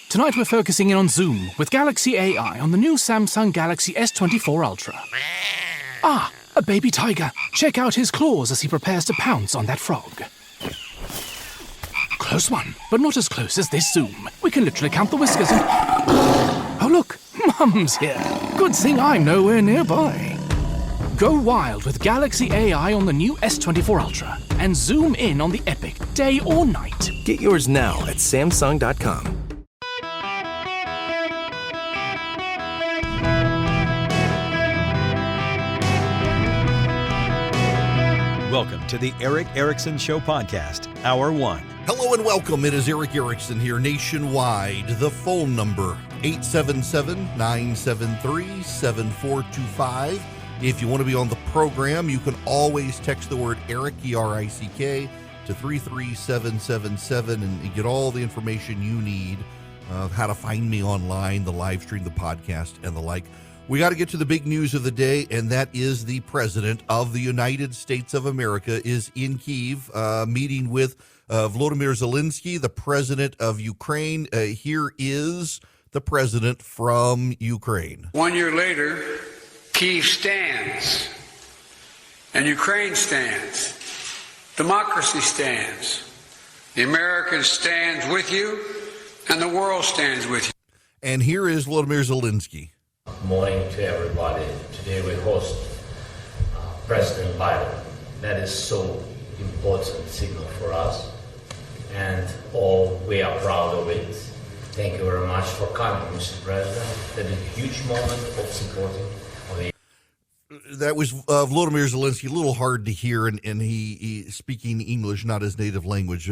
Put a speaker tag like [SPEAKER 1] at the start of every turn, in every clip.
[SPEAKER 1] Tonight we're focusing in on Zoom with Galaxy AI on the new Samsung Galaxy S24 Ultra. Ah, a baby tiger. Check out his claws as he prepares to pounce on that frog. Close one, but not as close as this Zoom. We can literally count the whiskers and... Oh look, Mum's here. Good thing I'm nowhere nearby. Go wild with Galaxy AI on the new S24 Ultra and zoom in on the epic day or night.
[SPEAKER 2] Get yours now at Samsung.com.
[SPEAKER 3] Welcome to the Eric Erickson Show Podcast, Hour 1.
[SPEAKER 4] Hello and welcome. It is Eric Erickson here nationwide. The phone number, 877-973-7425. If you want to be on the program, you can always text the word Eric, E-R-I-C-K, to 33777 and get all the information you need of how to find me online, the live stream, the podcast, and the like. We got to get to the big news of the day, and that is the President of the United States of America is in Kyiv, meeting with Volodymyr Zelensky, the President of Ukraine. Here is the President from Ukraine.
[SPEAKER 5] 1 year later, Kyiv stands, and Ukraine stands. Democracy stands. The Americans stands with you, and the world stands with you.
[SPEAKER 4] And here is Volodymyr Zelensky.
[SPEAKER 6] Good morning to everybody. Today we host President Biden. That is so important signal for us, and all we are proud of it. Thank you very much for coming, Mr. President. That is a huge moment of supporting.
[SPEAKER 4] That was Volodymyr Zelensky, a little hard to hear, and he speaking English, not his native language.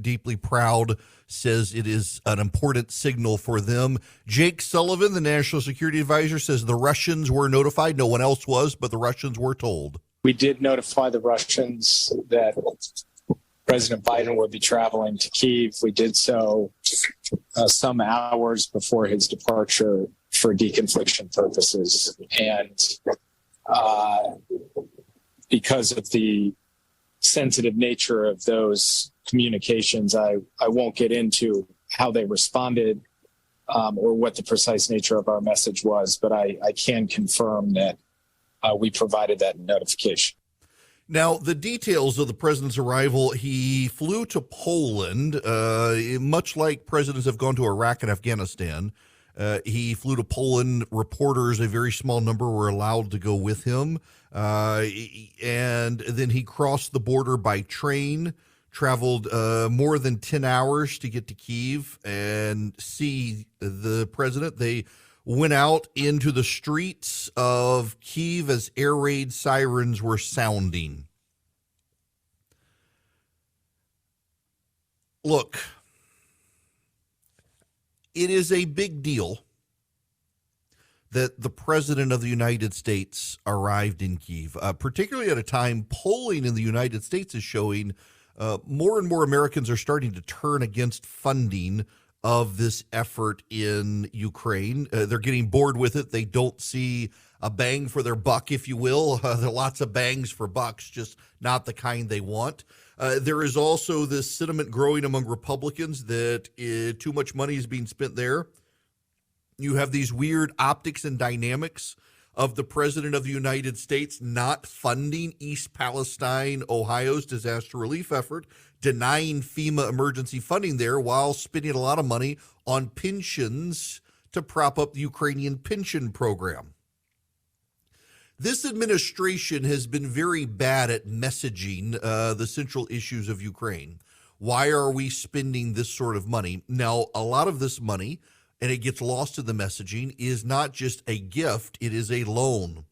[SPEAKER 4] Deeply proud, says it is an important signal for them. Jake Sullivan, the National Security Advisor, says the Russians were notified. No one else was, but the Russians were told.
[SPEAKER 7] We did notify the Russians that President Biden would be traveling to Kyiv. We did so some hours before his departure for deconfliction purposes. And because of the sensitive nature of those communications, I won't get into how they responded or what the precise nature of our message was, but I can confirm that we provided that notification.
[SPEAKER 4] Now, the details of the president's arrival, he flew to Poland, much like presidents have gone to Iraq and Afghanistan. He flew to Poland. Reporters, a very small number, were allowed to go with him. And then he crossed the border by train, traveled more than 10 hours to get to Kyiv and see the president. They went out into the streets of Kyiv as air raid sirens were sounding. Look, it is a big deal that the President of the United States arrived in Kyiv, particularly at a time polling in the United States is showing more and more Americans are starting to turn against funding of this effort in Ukraine. They're getting bored with it. They don't see a bang for their buck, if you will. There are lots of bangs for bucks, just not the kind they want. There is also this sentiment growing among Republicans that too much money is being spent there. You have these weird optics and dynamics of the President of the United States not funding East Palestine, Ohio's disaster relief effort, denying FEMA emergency funding there while spending a lot of money on pensions to prop up the Ukrainian pension program. This administration has been very bad at messaging the central issues of Ukraine. Why are we spending this sort of money? Now, a lot of this money, and it gets lost in the messaging, is not just a gift, it is a loan.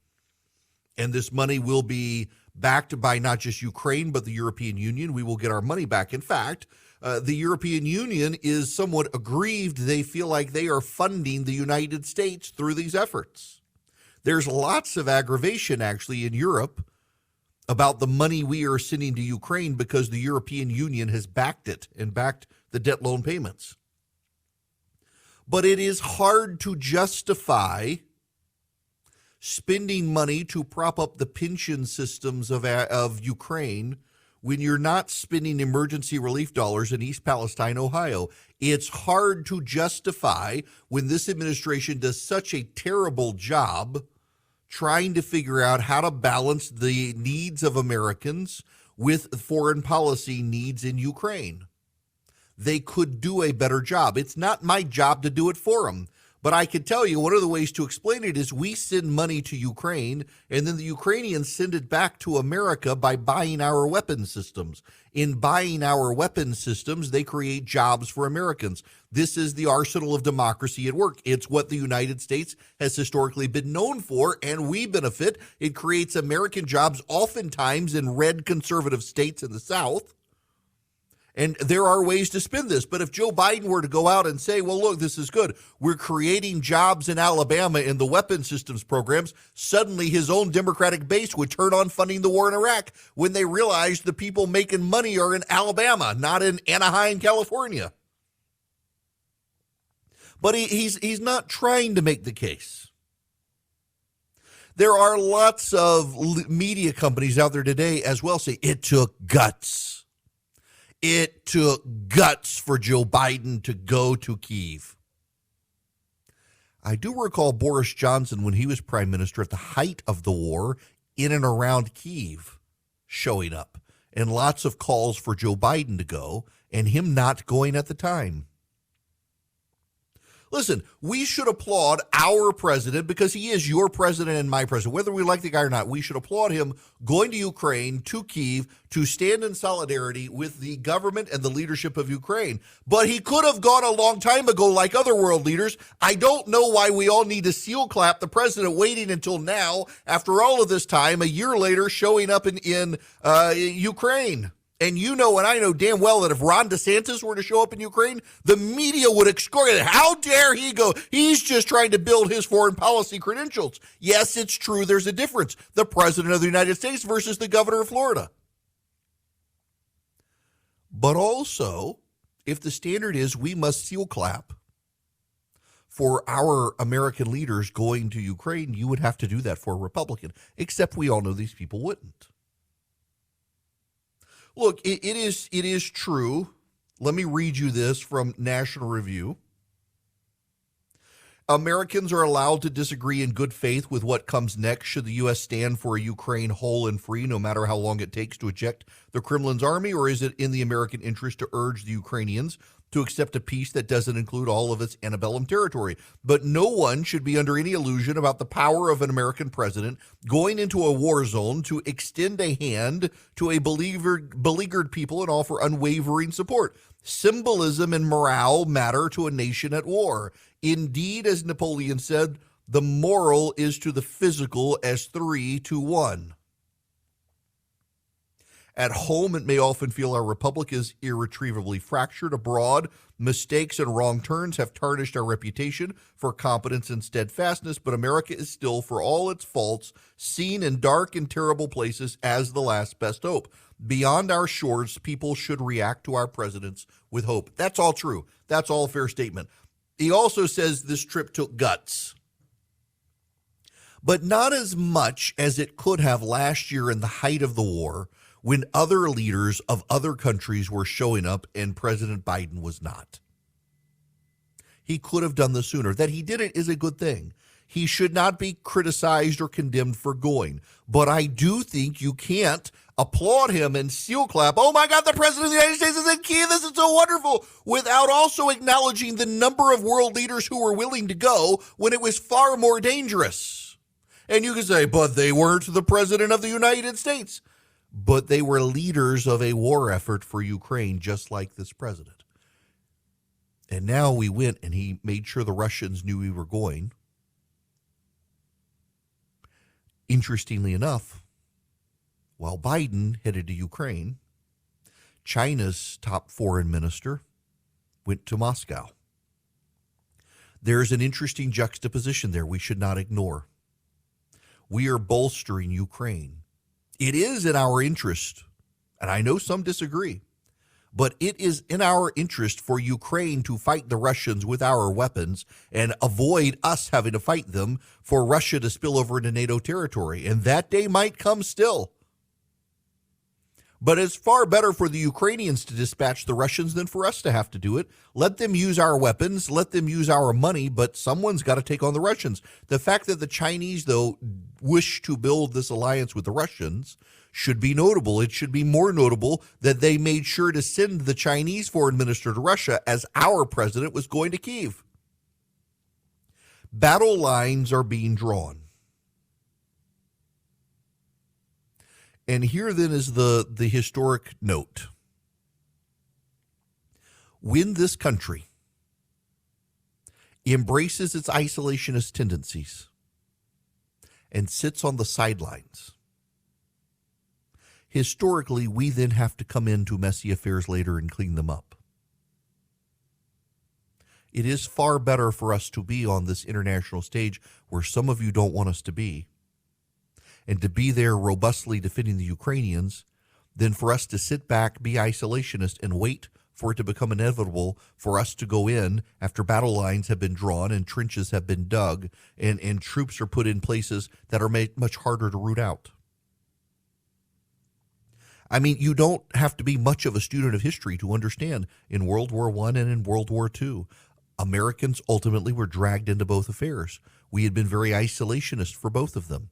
[SPEAKER 4] And this money will be backed by not just Ukraine, but the European Union. We will get our money back. In fact, the European Union is somewhat aggrieved. They feel like they are funding the United States through these efforts. There's lots of aggravation, actually, in Europe about the money we are sending to Ukraine because the European Union has backed it and backed the debt loan payments. But it is hard to justify spending money to prop up the pension systems of Ukraine when you're not spending emergency relief dollars in East Palestine, Ohio. It's hard to justify when this administration does such a terrible job trying to figure out how to balance the needs of Americans with foreign policy needs in Ukraine. They could do a better job. It's not my job to do it for them. But I can tell you one of the ways to explain it is we send money to Ukraine, and then the Ukrainians send it back to America by buying our weapon systems. In buying our weapon systems, they create jobs for Americans. This is the arsenal of democracy at work. It's what the United States has historically been known for, and we benefit. It creates American jobs oftentimes in red conservative states in the South. And there are ways to spin this. But if Joe Biden were to go out and say, well, look, this is good. We're creating jobs in Alabama in the weapon systems programs. Suddenly his own Democratic base would turn on funding the war in Iraq when they realized the people making money are in Alabama, not in Anaheim, California. But he's not trying to make the case. There are lots of media companies out there today as well say it took guts. It took guts for Joe Biden to go to Kyiv. I do recall Boris Johnson, when he was prime minister at the height of the war, in and around Kyiv, showing up, and lots of calls for Joe Biden to go, and him not going at the time. Listen, we should applaud our president because he is your president and my president. Whether we like the guy or not, we should applaud him going to Ukraine, to Kyiv, to stand in solidarity with the government and the leadership of Ukraine. But he could have gone a long time ago like other world leaders. I don't know why we all need to seal clap the president waiting until now, after all of this time, a year later, showing up in Ukraine. And you know, and I know damn well that if Ron DeSantis were to show up in Ukraine, the media would excoriate it. How dare he go? He's just trying to build his foreign policy credentials. Yes, it's true. There's a difference. The president of the United States versus the governor of Florida. But also, if the standard is we must seal clap for our American leaders going to Ukraine, you would have to do that for a Republican, except we all know these people wouldn't. Look, it is true. Let me read you this from National Review. Americans are allowed to disagree in good faith with what comes next should the U.S. stand for a Ukraine whole and free, no matter how long it takes to eject the Kremlin's army, or is it in the American interest to urge the Ukrainians to accept a peace that doesn't include all of its antebellum territory? But no one should be under any illusion about the power of an American president going into a war zone to extend a hand to a beleaguered people and offer unwavering support. Symbolism and morale matter to a nation at war. Indeed, as Napoleon said, the moral is to the physical as 3 to 1. At home, it may often feel our republic is irretrievably fractured. Abroad, mistakes and wrong turns have tarnished our reputation for competence and steadfastness, but America is still, for all its faults, seen in dark and terrible places as the last best hope. Beyond our shores, people should react to our presidents with hope. That's all true. That's all a fair statement. He also says this trip took guts, but not as much as it could have last year in the height of the war, when other leaders of other countries were showing up and President Biden was not. He could have done this sooner. That he did it is a good thing. He should not be criticized or condemned for going. But I do think you can't applaud him and seal clap, oh my God, the president of the United States is in Kyiv, this is so wonderful, without also acknowledging the number of world leaders who were willing to go when it was far more dangerous. And you can say, but they weren't the president of the United States. But they were leaders of a war effort for Ukraine, just like this president. And now we went and he made sure the Russians knew we were going. Interestingly enough, while Biden headed to Ukraine, China's top foreign minister went to Moscow. There's an interesting juxtaposition there we should not ignore. We are bolstering Ukraine. It is in our interest, and I know some disagree, but it is in our interest for Ukraine to fight the Russians with our weapons and avoid us having to fight them for Russia to spill over into NATO territory. And that day might come still. But it's far better for the Ukrainians to dispatch the Russians than for us to have to do it. Let them use our weapons, let them use our money, but someone's got to take on the Russians. The fact that the Chinese, though, wish to build this alliance with the Russians should be notable. It should be more notable that they made sure to send the Chinese foreign minister to Russia as our president was going to Kyiv. Battle lines are being drawn. And here then is the historic note. When this country embraces its isolationist tendencies and sits on the sidelines, historically, we then have to come into messy affairs later and clean them up. It is far better for us to be on this international stage where some of you don't want us to be, and to be there robustly defending the Ukrainians, than for us to sit back, be isolationist, and wait for it to become inevitable for us to go in after battle lines have been drawn and trenches have been dug and troops are put in places that are made much harder to root out. I mean, you don't have to be much of a student of history to understand in World War I and in World War II, Americans ultimately were dragged into both affairs. We had been very isolationist for both of them.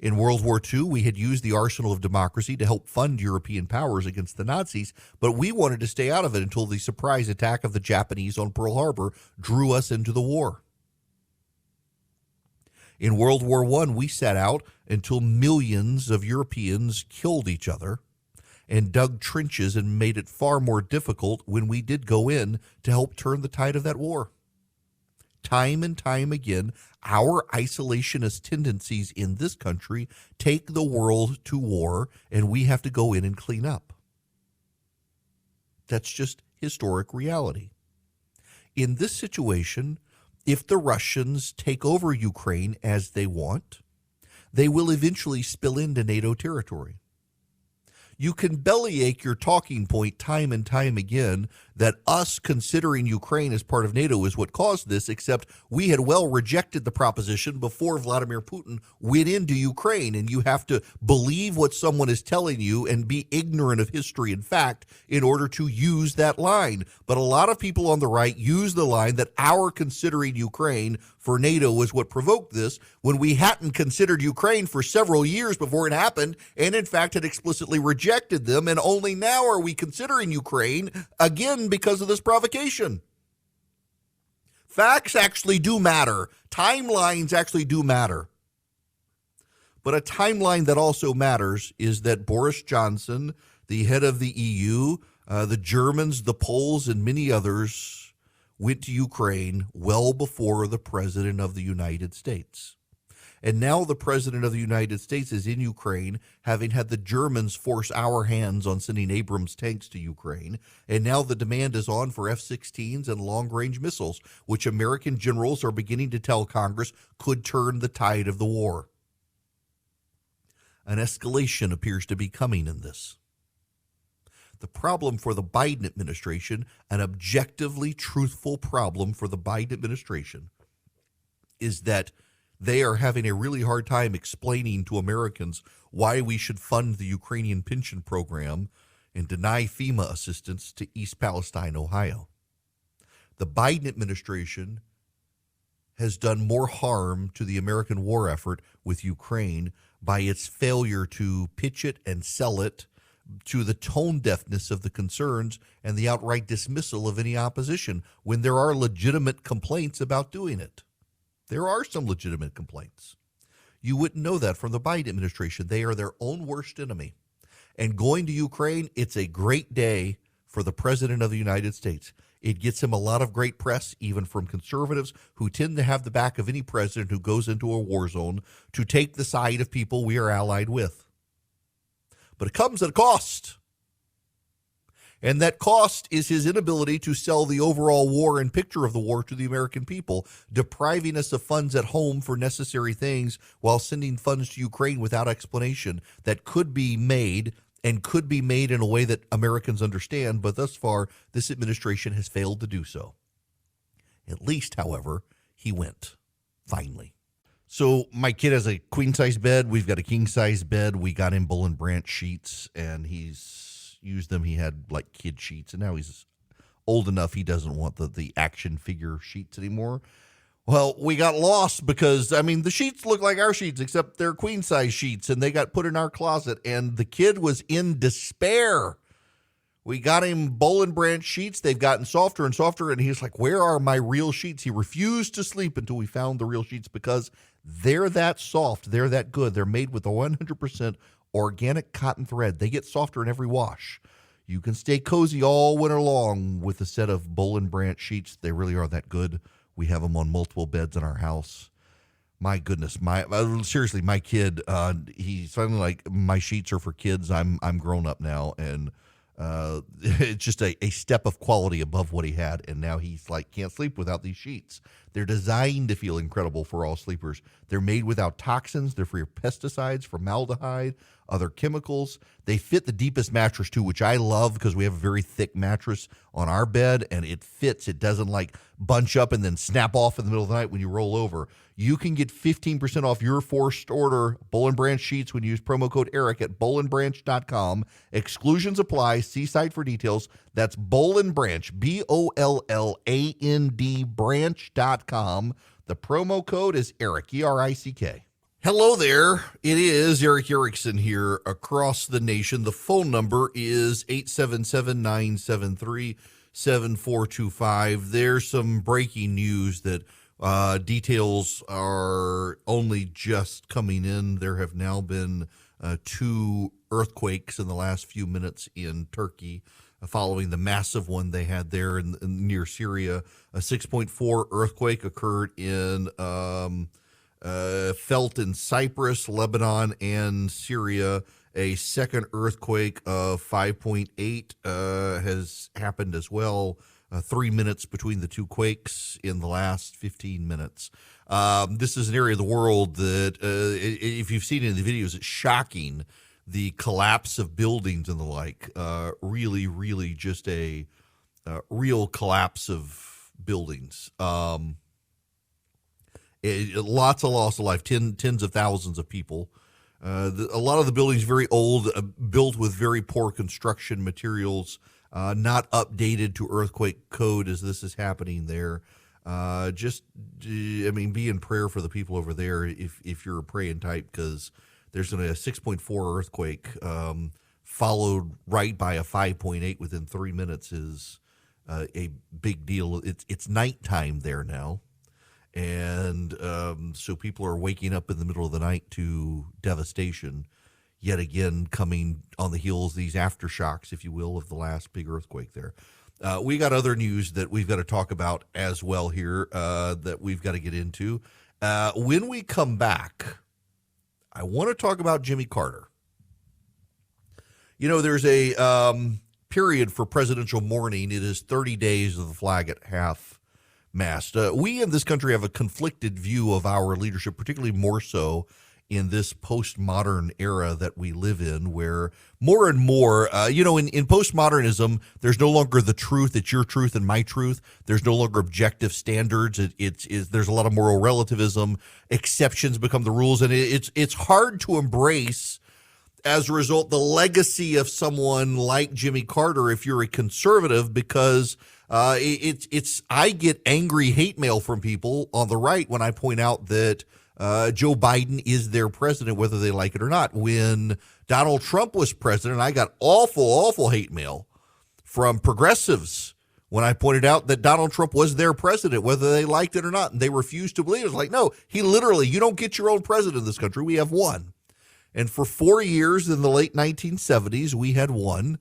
[SPEAKER 4] In World War II, we had used the arsenal of democracy to help fund European powers against the Nazis, but we wanted to stay out of it until the surprise attack of the Japanese on Pearl Harbor drew us into the war. In World War I, we sat out until millions of Europeans killed each other and dug trenches and made it far more difficult when we did go in to help turn the tide of that war. Time and time again, our isolationist tendencies in this country take the world to war, and we have to go in and clean up. That's just historic reality. In this situation, if the Russians take over Ukraine as they want, they will eventually spill into NATO territory. You can bellyache your talking point time and time again that us considering Ukraine as part of NATO is what caused this, except we had well rejected the proposition before Vladimir Putin went into Ukraine, and you have to believe what someone is telling you and be ignorant of history and fact in order to use that line. But a lot of people on the right use the line that our considering Ukraine for NATO was what provoked this, when we hadn't considered Ukraine for several years before it happened, and in fact had explicitly rejected them, and only now are we considering Ukraine again because of this provocation. Facts actually do matter. Timelines actually do matter. But a timeline that also matters is that Boris Johnson, the head of the EU, the Germans, the Poles, and many others went to Ukraine well before the President of the United States. And now the President of the United States is in Ukraine, having had the Germans force our hands on sending Abrams tanks to Ukraine. And now the demand is on for F-16s and long-range missiles, which American generals are beginning to tell Congress could turn the tide of the war. An escalation appears to be coming in this. The problem for the Biden administration, an objectively truthful problem for the Biden administration, is that they are having a really hard time explaining to Americans why we should fund the Ukrainian pension program and deny FEMA assistance to East Palestine, Ohio. The Biden administration has done more harm to the American war effort with Ukraine by its failure to pitch it and sell it, to the tone deafness of the concerns and the outright dismissal of any opposition when there are legitimate complaints about doing it. There are some legitimate complaints. You wouldn't know that from the Biden administration. They are their own worst enemy. And going to Ukraine, it's a great day for the President of the United States. It gets him a lot of great press, even from conservatives who tend to have the back of any president who goes into a war zone to take the side of people we are allied with. But it comes at a cost. And that cost is his inability to sell the overall war and picture of the war to the American people, depriving us of funds at home for necessary things while sending funds to Ukraine without explanation that could be made and could be made in a way that Americans understand. But thus far, this administration has failed to do so. At least, however, he went, finally. So my kid has a queen-size bed. We've got a king-size bed. We got him Bull and Branch sheets, and he's used them. He had like kid sheets, and now he's old enough he doesn't want the action figure sheets anymore. Well, we got lost because, I mean, the sheets look like our sheets, except they're queen-size sheets, and they got put in our closet, and the kid was in despair. We got him Bull and Branch sheets. They've gotten softer and softer, and he's like, where are my real sheets? He refused to sleep until we found the real sheets because they're that soft. They're that good. They're made with a 100% organic cotton thread. They get softer in every wash. You can stay cozy all winter long with a set of Bull and Branch sheets. They really are that good. We have them on multiple beds in our house. My goodness, seriously, my kid, he's finally like, my sheets are for kids. I'm grown up now, and it's just a step of quality above what he had, and now he's like, can't sleep without these sheets. They're designed to feel incredible for all sleepers. They're made without toxins. They're free of pesticides, formaldehyde, other chemicals. They fit the deepest mattress too, which I love because we have a very thick mattress on our bed, and it fits. It doesn't like bunch up and then snap off in the middle of the night when you roll over. You can get 15% off your first order Bull and Branch sheets when you use promo code ERIC at bullandbranch.com. Exclusions apply. See site for details. That's Bull and Branch, BOLLAND branch.com. The promo code is ERIC, ERICK. Hello there. It is Eric Erickson here across the nation. The phone number is 877-973-7425. There's some breaking news that details are only just coming in. There have now been 2 earthquakes in the last few minutes in Turkey, following the massive one they had there in near Syria. A 6.4 earthquake occurred in felt in Cyprus, Lebanon, and Syria. A second earthquake of 5.8 has happened as well. 3 minutes between the 2 quakes in the last 15 minutes. This is an area of the world that, if you've seen it in the videos, it's shocking. The collapse of buildings and the like. Really, really just a real collapse of buildings. Lots of loss of life, tens of thousands of people. A lot of the buildings very old, built with very poor construction materials, not updated to earthquake code as this is happening there. Be in prayer for the people over there if you're a praying type, because there's a 6.4 earthquake followed right by a 5.8 within 3 minutes is a big deal. It's nighttime there now. And so people are waking up in the middle of the night to devastation, yet again coming on the heels, these aftershocks, if you will, of the last big earthquake there. We got other news that we've got to talk about as well here that we've got to get into. When we come back, I want to talk about Jimmy Carter. You know, there's a period for presidential mourning. It is 30 days of the flag at half-mast. We in this country have a conflicted view of our leadership, particularly more so in this postmodern era that we live in, where more and more, in postmodernism, there's no longer the truth. It's your truth and my truth. There's no longer objective standards. There's a lot of moral relativism. Exceptions become the rules, and it's hard to embrace, as a result, the legacy of someone like Jimmy Carter if you're a conservative, because I get angry hate mail from people on the right when I point out that Joe Biden is their president, whether they like it or not. When Donald Trump was president, I got awful hate mail from progressives when I pointed out that Donald Trump was their president, whether they liked it or not. And they refused to believe it. It's like, no, you don't get your own president in this country. We have one. And for 4 years in the late 1970s, we had one,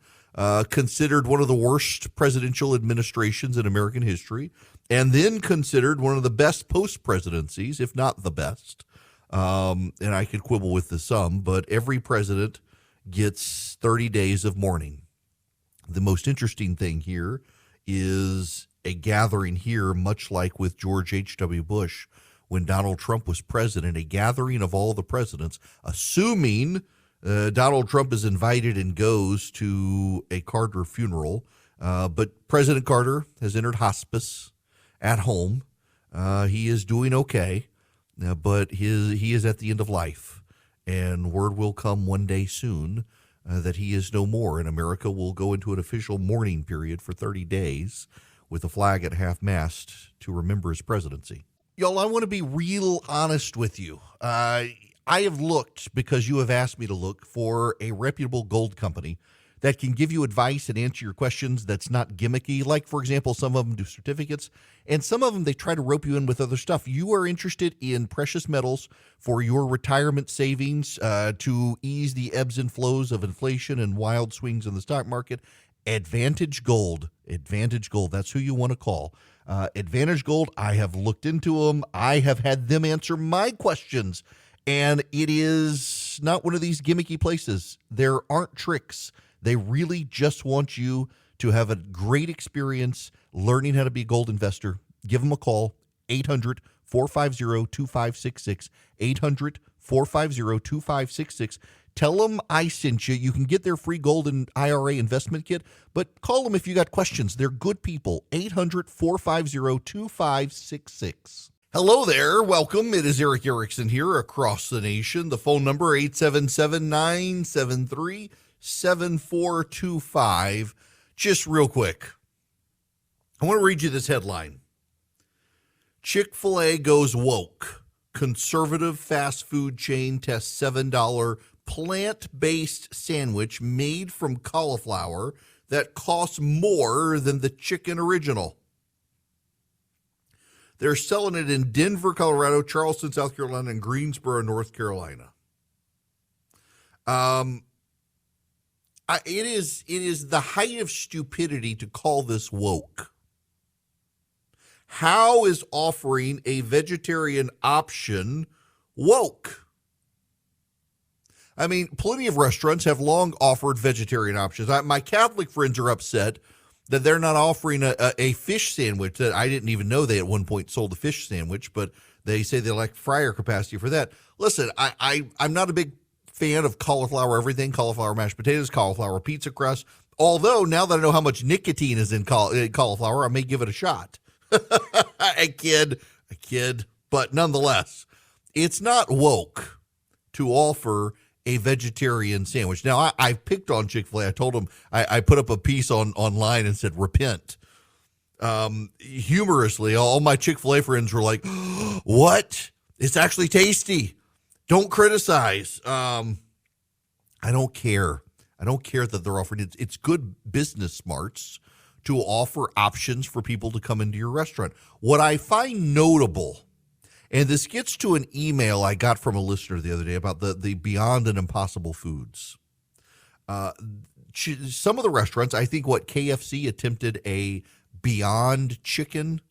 [SPEAKER 4] considered one of the worst presidential administrations in American history, and then considered one of the best post-presidencies, if not the best. And I could quibble with the some, but every president gets 30 days of mourning. The most interesting thing here is a gathering here, much like with George H.W. Bush when Donald Trump was president, a gathering of all the presidents, assuming Donald Trump is invited and goes to a Carter funeral. But President Carter has entered hospice at home. He is doing okay. but he is at the end of life, and word will come one day soon that he is no more, and America will go into an official mourning period for 30 days with a flag at half-mast to remember his presidency. Y'all, I want to be real honest with you. I have looked, because you have asked me to look, for a reputable gold company that can give you advice and answer your questions that's not gimmicky. Like, for example, some of them do certificates, and some of them they try to rope you in with other stuff. You are interested in precious metals for your retirement savings to ease the ebbs and flows of inflation and wild swings in the stock market. Advantage Gold. Advantage Gold. That's who you want to call. Advantage Gold, I have looked into them. I have had them answer my questions, and it is not one of these gimmicky places. There aren't tricks. They really just want you to have a great experience learning how to be a gold investor. Give them a call, 800-450-2566, 800-450-2566. Tell them I sent you. You can get their free gold and IRA investment kit, but call them if you got questions. They're good people, 800-450-2566. Hello there. Welcome. It is Eric Erickson here across the nation. The phone number, 877-973-7425. Just real quick, I want to read you this headline. Chick-fil-A goes woke. Conservative fast food chain tests $7 plant-based sandwich made from cauliflower that costs more than the chicken original. They're selling it in Denver, Colorado, Charleston, South Carolina, and Greensboro, North Carolina. It is the height of stupidity to call this woke. How is offering a vegetarian option woke? I mean, plenty of restaurants have long offered vegetarian options. My Catholic friends are upset that they're not offering a fish sandwich. That I didn't even know they at one point sold a fish sandwich, but they say they lack fryer capacity for that. Listen, I'm not a big fan of cauliflower everything, cauliflower mashed potatoes, cauliflower pizza crust, although now that I know how much nicotine is in cauliflower, I may give it a shot. I kid, but nonetheless, it's not woke to offer a vegetarian sandwich. Now, I picked on Chick-fil-A. I told them, I put up a piece online and said, repent. Humorously, all my Chick-fil-A friends were like, what? It's actually tasty. Don't criticize. I don't care. I don't care that they're offering it. It's good business smarts to offer options for people to come into your restaurant. What I find notable, and this gets to an email I got from a listener the other day about the Beyond and Impossible foods. Some of the restaurants, I think KFC attempted a Beyond chicken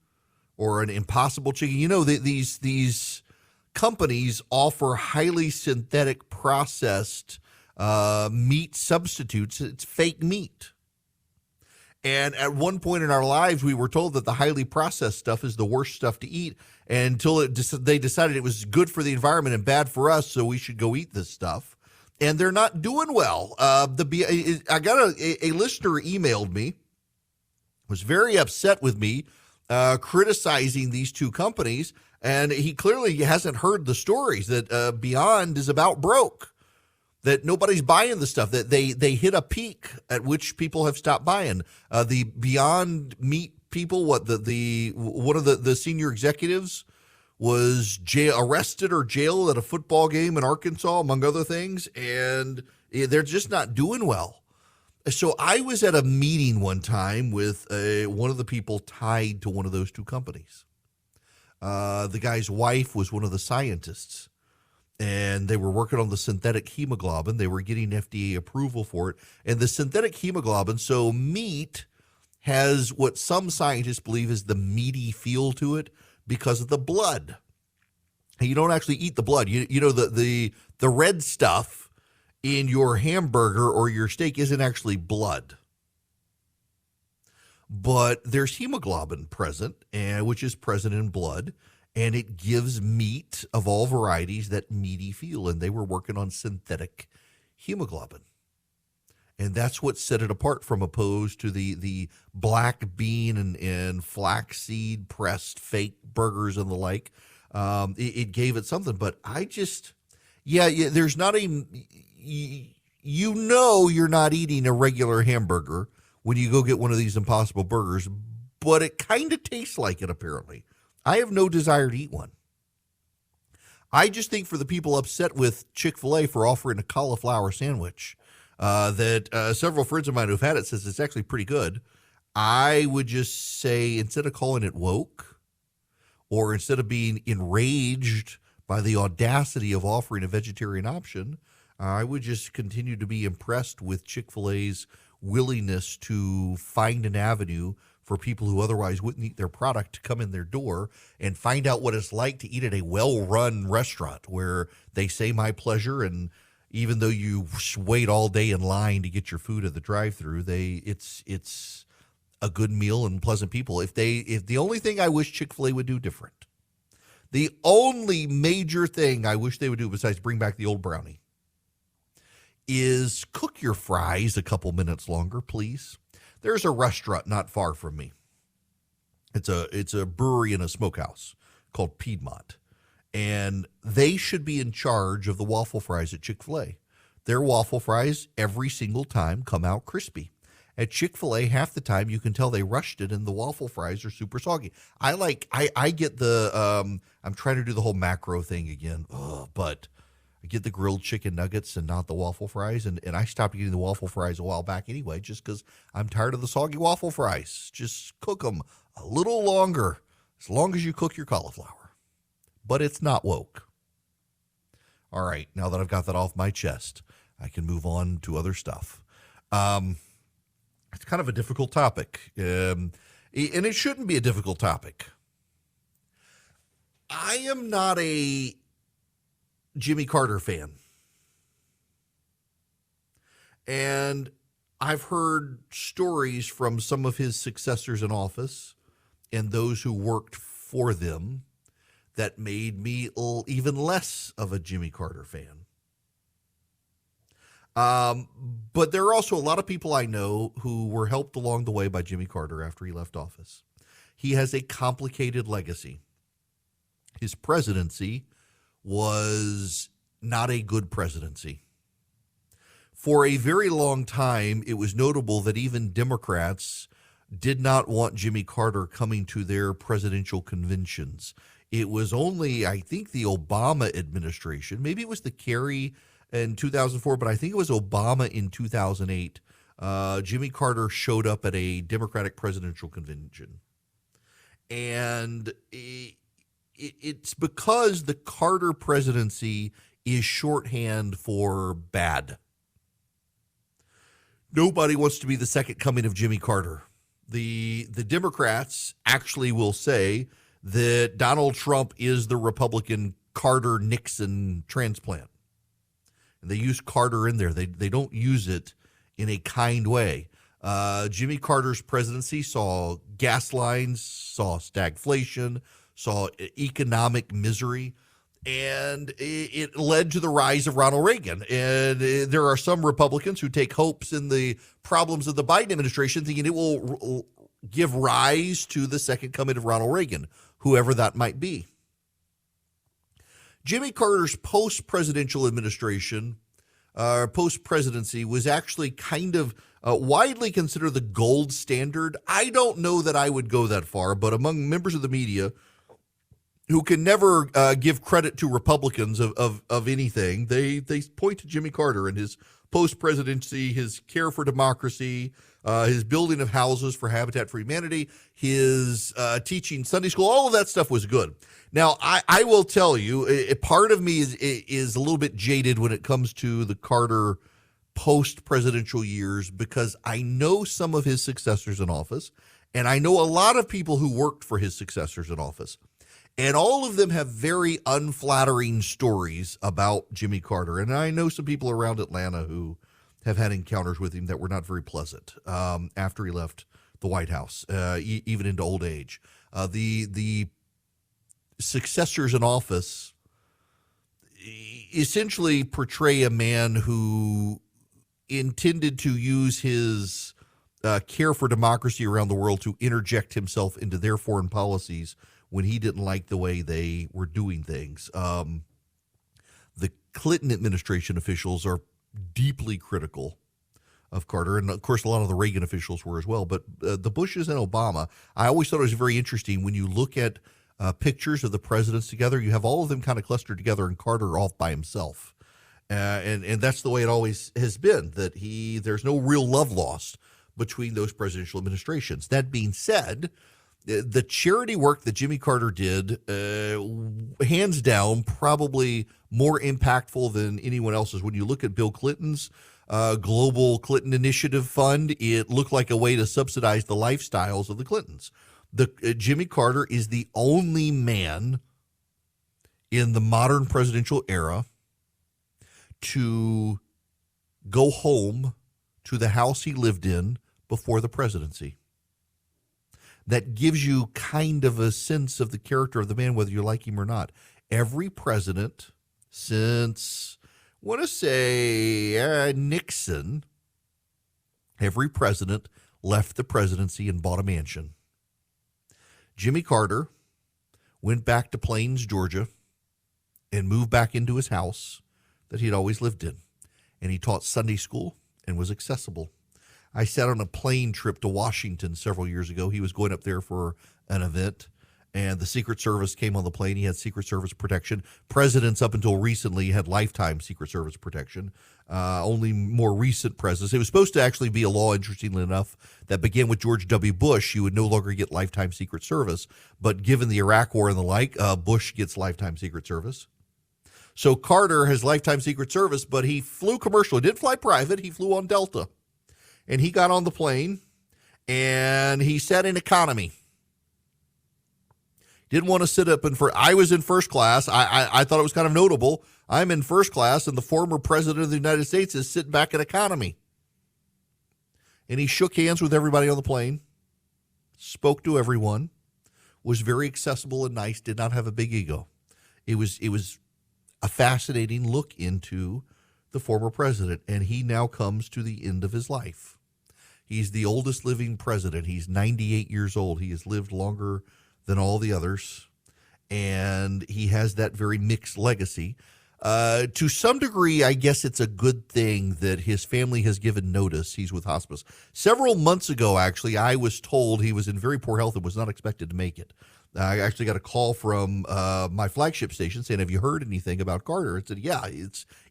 [SPEAKER 4] or an Impossible chicken. You know, these companies offer highly synthetic processed meat substitutes. It's fake meat. And at one point in our lives, we were told that the highly processed stuff is the worst stuff to eat until they decided it was good for the environment and bad for us, so we should go eat this stuff. And they're not doing well. I got a listener emailed me, was very upset with me, criticizing these two companies, and he clearly hasn't heard the stories that Beyond is about broke. That nobody's buying the stuff, that they hit a peak at which people have stopped buying. The Beyond Meat people, one of the senior executives was arrested or jailed at a football game in Arkansas, among other things, and they're just not doing well. So I was at a meeting one time with one of the people tied to one of those two companies. The guy's wife was one of the scientists. And they were working on the synthetic hemoglobin. They were getting FDA approval for it. And the synthetic hemoglobin, so meat has what some scientists believe is the meaty feel to it because of the blood. You don't actually eat the blood. You know, the red stuff in your hamburger or your steak isn't actually blood. But there's hemoglobin present, which is present in blood. And it gives meat of all varieties that meaty feel. And they were working on synthetic hemoglobin. And that's what set it apart from opposed to the black bean and flaxseed pressed fake burgers and the like. It gave it something, but I just, yeah, there's not a, you know, you're not eating a regular hamburger when you go get one of these Impossible Burgers, but it kind of tastes like it, apparently. I have no desire to eat one. I just think for the people upset with Chick-fil-A for offering a cauliflower sandwich, that several friends of mine who've had it says it's actually pretty good, I would just say, instead of calling it woke, or instead of being enraged by the audacity of offering a vegetarian option, I would just continue to be impressed with Chick-fil-A's willingness to find an avenue for people who otherwise wouldn't eat their product to come in their door and find out what it's like to eat at a well-run restaurant where they say my pleasure, and even though you wait all day in line to get your food at the drive-thru, it's a good meal and pleasant people. If the only thing I wish Chick-fil-A would do different, the only major thing I wish they would do besides bring back the old brownie, is cook your fries a couple minutes longer, please. There's a restaurant not far from me. It's a brewery and a smokehouse called Piedmont, and they should be in charge of the waffle fries at Chick-fil-A. Their waffle fries every single time come out crispy. At Chick-fil-A, half the time you can tell they rushed it and the waffle fries are super soggy. I get the, I'm trying to do the whole macro thing again, but I get the grilled chicken nuggets and not the waffle fries. And I stopped eating the waffle fries a while back anyway, just because I'm tired of the soggy waffle fries. Just cook them a little longer, as long as you cook your cauliflower. But it's not woke. All right, now that I've got that off my chest, I can move on to other stuff. It's kind of a difficult topic, and it shouldn't be a difficult topic. I am not a Jimmy Carter fan. And I've heard stories from some of his successors in office and those who worked for them that made me even less of a Jimmy Carter fan. But there are also a lot of people I know who were helped along the way by Jimmy Carter after he left office. He has a complicated legacy. His presidency was not a good presidency. For a very long time, it was notable that even Democrats did not want Jimmy Carter coming to their presidential conventions. It was only, I think, the Obama administration, maybe it was the Kerry in 2004, but I think it was Obama in 2008. Jimmy Carter showed up at a Democratic presidential convention. And it's because the Carter presidency is shorthand for bad. Nobody wants to be the second coming of Jimmy Carter. The Democrats actually will say that Donald Trump is the Republican Carter-Nixon transplant. And they use Carter in there. They don't use it in a kind way. Jimmy Carter's presidency saw gas lines, saw stagflation, saw economic misery, and it led to the rise of Ronald Reagan. And there are some Republicans who take hopes in the problems of the Biden administration, thinking it will give rise to the second coming of Ronald Reagan, whoever that might be. Jimmy Carter's post-presidential administration, post-presidency, was actually kind of widely considered the gold standard. I don't know that I would go that far, but among members of the media who can never give credit to Republicans of anything, they point to Jimmy Carter and his post-presidency, his care for democracy, his building of houses for Habitat for Humanity, his teaching Sunday school. All of that stuff was good. Now, I will tell you, a part of me is a little bit jaded when it comes to the Carter post-presidential years, because I know some of his successors in office, and I know a lot of people who worked for his successors in office. And all of them have very unflattering stories about Jimmy Carter. And I know some people around Atlanta who have had encounters with him that were not very pleasant after he left the White House, even into old age. The successors in office essentially portray a man who intended to use his care for democracy around the world to interject himself into their foreign policies when he didn't like the way they were doing things. The Clinton administration officials are deeply critical of Carter, and of course a lot of the Reagan officials were as well. But the Bushes and Obama, I always thought it was very interesting when you look at pictures of the presidents together. You have all of them kind of clustered together, and Carter off by himself. And that's the way it always has been, that there's no real love lost between those presidential administrations. That being said, the charity work that Jimmy Carter did, hands down, probably more impactful than anyone else's. When you look at Bill Clinton's Global Clinton Initiative Fund, it looked like a way to subsidize the lifestyles of the Clintons. Jimmy Carter is the only man in the modern presidential era to go home to the house he lived in before the presidency. That gives you kind of a sense of the character of the man, whether you like him or not. Every president since, I want to say, Nixon, every president left the presidency and bought a mansion. Jimmy Carter went back to Plains, Georgia, and moved back into his house that he'd always lived in. And he taught Sunday school and was accessible. I sat on a plane trip to Washington several years ago. He was going up there for an event, and the Secret Service came on the plane. He had Secret Service protection. Presidents up until recently had lifetime Secret Service protection. Only more recent presidents. It was supposed to actually be a law, interestingly enough, that began with George W. Bush. You would no longer get lifetime Secret Service. But given the Iraq War and the like, Bush gets lifetime Secret Service. So Carter has lifetime Secret Service, but he flew commercial. He didn't fly private. He flew on Delta. And he got on the plane, and he sat in economy. Didn't want to sit up I was in first class. I thought it was kind of notable. I'm in first class, and the former president of the United States is sitting back in economy. And he shook hands with everybody on the plane, spoke to everyone, was very accessible and nice, did not have a big ego. It was a fascinating look into the former president, and he now comes to the end of his life. He's the oldest living president. He's 98 years old. He has lived longer than all the others, and he has that very mixed legacy. To some degree, I guess it's a good thing that his family has given notice he's with hospice. Several months ago, actually, I was told he was in very poor health and was not expected to make it. I actually got a call from my flagship station saying, "Have you heard anything about Carter?" I said, "Yeah,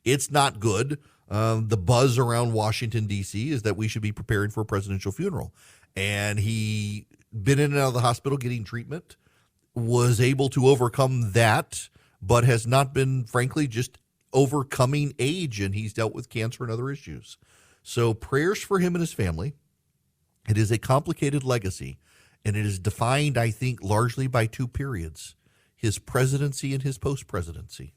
[SPEAKER 4] it's not good. The buzz around Washington, D.C. is that we should be preparing for a presidential funeral." And he been in and out of the hospital getting treatment, was able to overcome that, but has not been, frankly, just overcoming age, and he's dealt with cancer and other issues. So prayers for him and his family. It is a complicated legacy. And it is defined, I think, largely by two periods, his presidency and his post-presidency.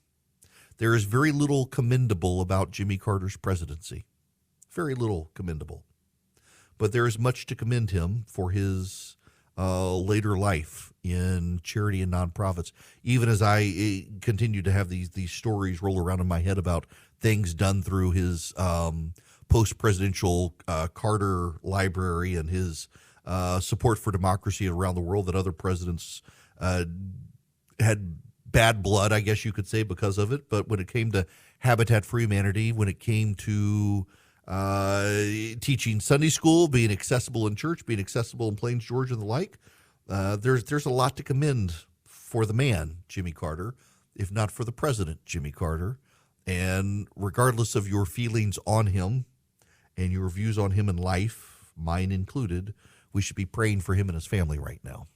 [SPEAKER 4] There is very little commendable about Jimmy Carter's presidency. Very little commendable. But there is much to commend him for his later life in charity and nonprofits. Even as I continue to have these stories roll around in my head about things done through his post-presidential Carter Library and his support for democracy around the world, that other presidents had bad blood, I guess you could say, because of it. But when it came to Habitat for Humanity, when it came to teaching Sunday school, being accessible in church, being accessible in Plains, Georgia, and the like, there's a lot to commend for the man, Jimmy Carter, if not for the president, Jimmy Carter. And regardless of your feelings on him and your views on him in life, mine included, we should be praying for him and his family right now.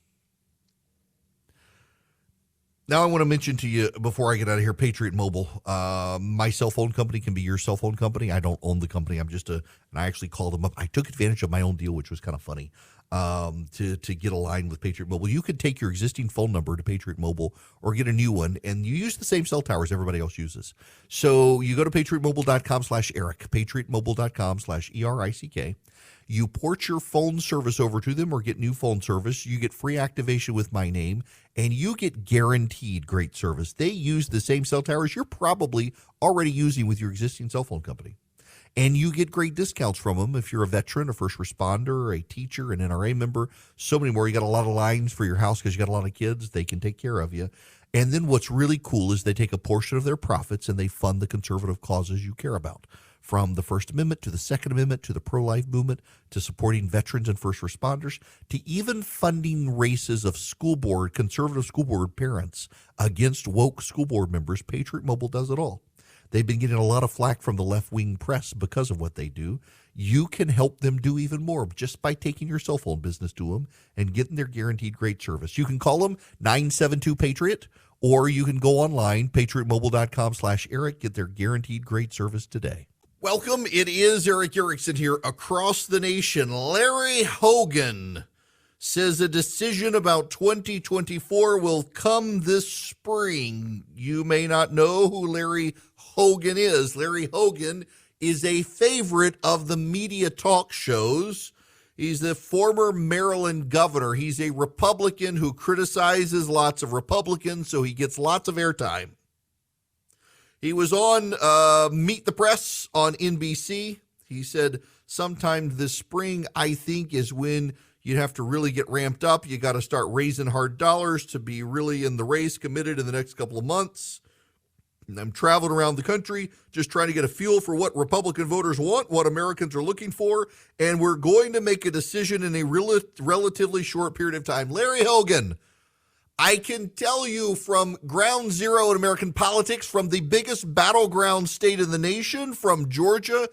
[SPEAKER 4] Now I want to mention to you, before I get out of here, Patriot Mobile. My cell phone company can be your cell phone company. I don't own the company. I'm just and I actually called them up. I took advantage of my own deal, which was kind of funny, to get aligned with Patriot Mobile. You can take your existing phone number to Patriot Mobile or get a new one, and you use the same cell towers everybody else uses. So you go to patriotmobile.com/Eric, patriotmobile.com/ERICK. You port your phone service over to them or get new phone service. You get free activation with my name, and you get guaranteed great service. They use the same cell towers you're probably already using with your existing cell phone company. And you get great discounts from them if you're a veteran, a first responder, a teacher, an NRA member, so many more. You got a lot of lines for your house because you got a lot of kids. They can take care of you. And then what's really cool is they take a portion of their profits and they fund the conservative causes you care about, from the First Amendment to the Second Amendment to the pro-life movement to supporting veterans and first responders to even funding races of conservative school board parents against woke school board members. Patriot Mobile does it all. They've been getting a lot of flack from the left-wing press because of what they do. You can help them do even more just by taking your cell phone business to them and getting their guaranteed great service. You can call them 972-PATRIOT, or you can go online, patriotmobile.com/Eric, get their guaranteed great service today. Welcome. It is Eric Erickson here across the nation. Larry Hogan says a decision about 2024 will come this spring. You may not know who Larry Hogan is. Larry Hogan is a favorite of the media talk shows. He's the former Maryland governor. He's a Republican who criticizes lots of Republicans, so he gets lots of airtime. He was on Meet the Press on NBC. He said, sometime this spring, I think, is when you have to really get ramped up. You got to start raising hard dollars to be really in the race, committed in the next couple of months. And I'm traveling around the country just trying to get a feel for what Republican voters want, what Americans are looking for, and we're going to make a decision in a relatively short period of time. Larry Hogan, I can tell you from ground zero in American politics, from the biggest battleground state in the nation, from Georgia,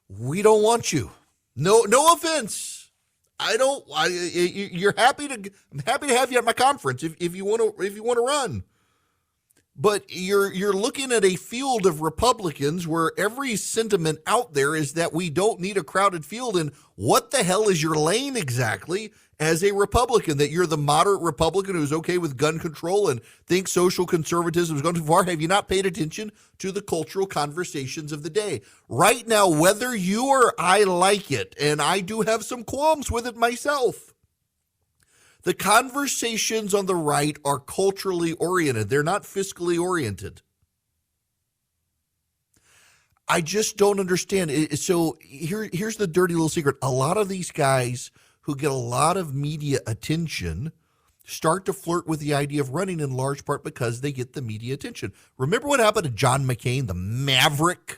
[SPEAKER 4] we don't want you. No offense. You're happy to. I'm happy to have you at my conference if you want to run. But you're looking at a field of Republicans where every sentiment out there is that we don't need a crowded field. And what the hell is your lane exactly as a Republican? That you're the moderate Republican who's okay with gun control and thinks social conservatism is going too far? Have you not paid attention to the cultural conversations of the day? Right now, whether you or I like it, and I do have some qualms with it myself, the conversations on the right are culturally oriented. They're not fiscally oriented. I just don't understand. So here's the dirty little secret. A lot of these guys who get a lot of media attention start to flirt with the idea of running in large part because they get the media attention. Remember what happened to John McCain, the maverick?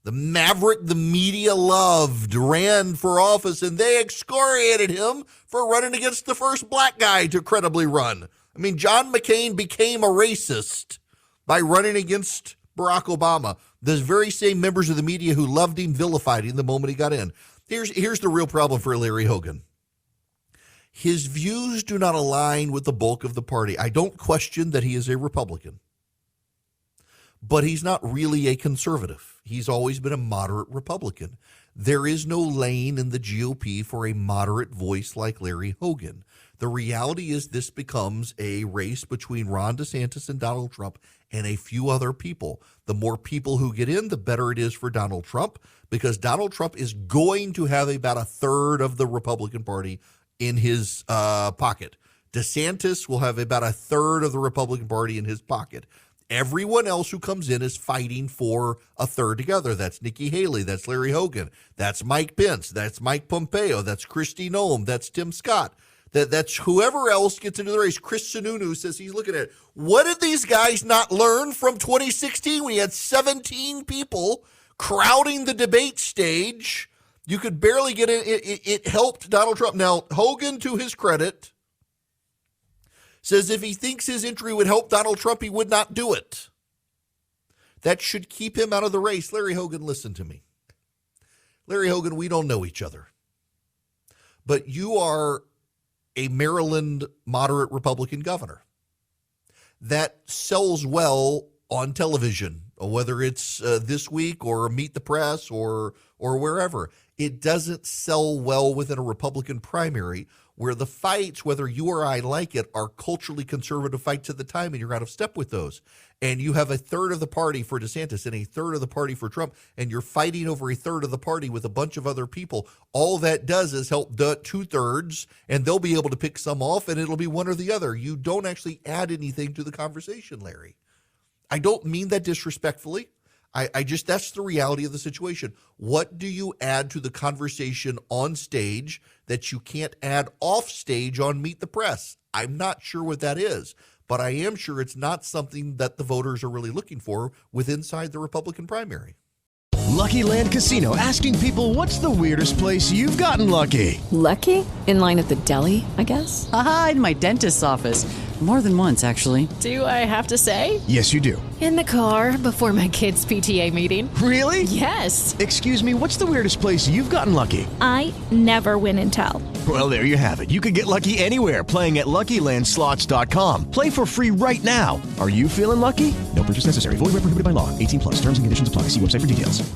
[SPEAKER 4] The maverick the media loved ran for office, and they excoriated him for running against the first black guy to credibly run. I mean, John McCain became a racist by running against Barack Obama. Those very same members of the media who loved him vilified him the moment he got in. Here's the real problem for Larry Hogan. His views do not align with the bulk of the party. I don't question that he is a Republican, but he's not really a conservative. He's always been a moderate Republican. There is no lane in the GOP for a moderate voice like Larry Hogan. The reality is this becomes a race between Ron DeSantis and Donald Trump and a few other people. The more people who get in, the better it is for Donald Trump, because Donald Trump is going to have about a third of the Republican Party in his pocket. DeSantis will have about a third of the Republican Party in his pocket. Everyone else who comes in is fighting for a third together. That's Nikki Haley. That's Larry Hogan. That's Mike Pence. That's Mike Pompeo. That's Kristi Noem. That's Tim Scott. That's whoever else gets into the race. Chris Sununu says he's looking at it. What did these guys not learn from 2016 when you had 17 people crowding the debate stage? You could barely get in. It helped Donald Trump. Now, Hogan, to his credit, says if he thinks his entry would help Donald Trump, he would not do it. That should keep him out of the race. Larry Hogan, listen to me. Larry Hogan, we don't know each other. But you are a Maryland moderate Republican governor. That sells well on television, whether it's This Week or Meet the Press or wherever. It doesn't sell well within a Republican primary where the fights, whether you or I like it, are culturally conservative fights at the time, and you're out of step with those. And you have a third of the party for DeSantis and a third of the party for Trump, and you're fighting over a third of the party with a bunch of other people. All that does is help the two-thirds, and they'll be able to pick some off, and it'll be one or the other. You don't actually add anything to the conversation, Larry. I don't mean that disrespectfully. I just, that's the reality of the situation. What do you add to the conversation on stage that you can't add off stage on Meet the Press? I'm not sure what that is, but I am sure it's not something that the voters are really looking for with inside the Republican primary.
[SPEAKER 8] Lucky Land Casino, asking people, what's the weirdest place you've gotten lucky?
[SPEAKER 9] Lucky? In line at the deli, I guess?
[SPEAKER 10] Aha, in my dentist's office. More than once, actually.
[SPEAKER 9] Do I have to say?
[SPEAKER 8] Yes, you do.
[SPEAKER 9] In the car before my kids' PTA meeting.
[SPEAKER 8] Really?
[SPEAKER 9] Yes.
[SPEAKER 8] Excuse me, what's the weirdest place you've gotten lucky?
[SPEAKER 11] I never win and tell.
[SPEAKER 8] Well, there you have it. You can get lucky anywhere, playing at LuckyLandSlots.com. Play for free right now. Are you feeling lucky? No purchase necessary. Void where prohibited by law. 18+. Terms and conditions apply. See website for details.